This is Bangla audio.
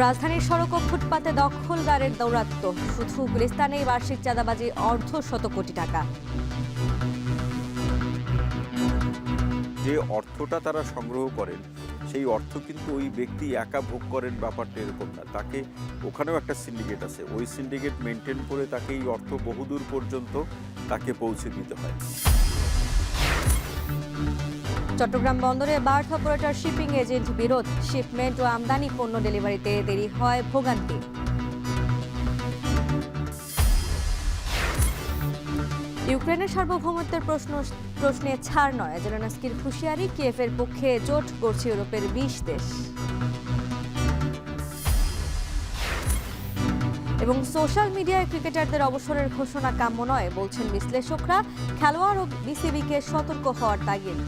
রাজধানীর সড়ক ও ফুটপাতে দখলদারের দৌরাত্ম্য, শুধু গুলিস্তানেই বার্ষিক চাঁদাবাজি অর্ধশত কোটি টাকা। যে অর্থটা তারা সংগ্রহ করেন সেই অর্থ কিন্তু ওই ব্যক্তি একা ভোগ করেন, ব্যাপারটা এরকম না। তাকে ওখানেও একটা সিন্ডিকেট আছে, ওই সিন্ডিকেট মেনটেন করে তাকে এই অর্থ বহুদূর পর্যন্ত তাকে পৌঁছে দিতে হয়। চট্টগ্রাম বন্দরে বার্থ অপারেটর শিপিং এজেন্ট বিরোধ, শিপমেন্ট ও আমদানি পণ্য ডেলিভারিতে দেরি হয়, ভোগান্তি। ইউক্রেনের সার্বভৌমত্বের প্রশ্নে ছাড় নয়, জেলেনস্কির হুঁশিয়ারি, কিয়েভের পক্ষে জোট গড়ছে ইউরোপের 20 দেশ। এবং সোশ্যাল মিডিয়ায় ক্রিকেটারদের অবসরের ঘোষণা কাম্য নয় বলছেন বিশ্লেষকরা, খেলোয়াড় ও বিসিবিকে সতর্ক হওয়ার তাগিদ।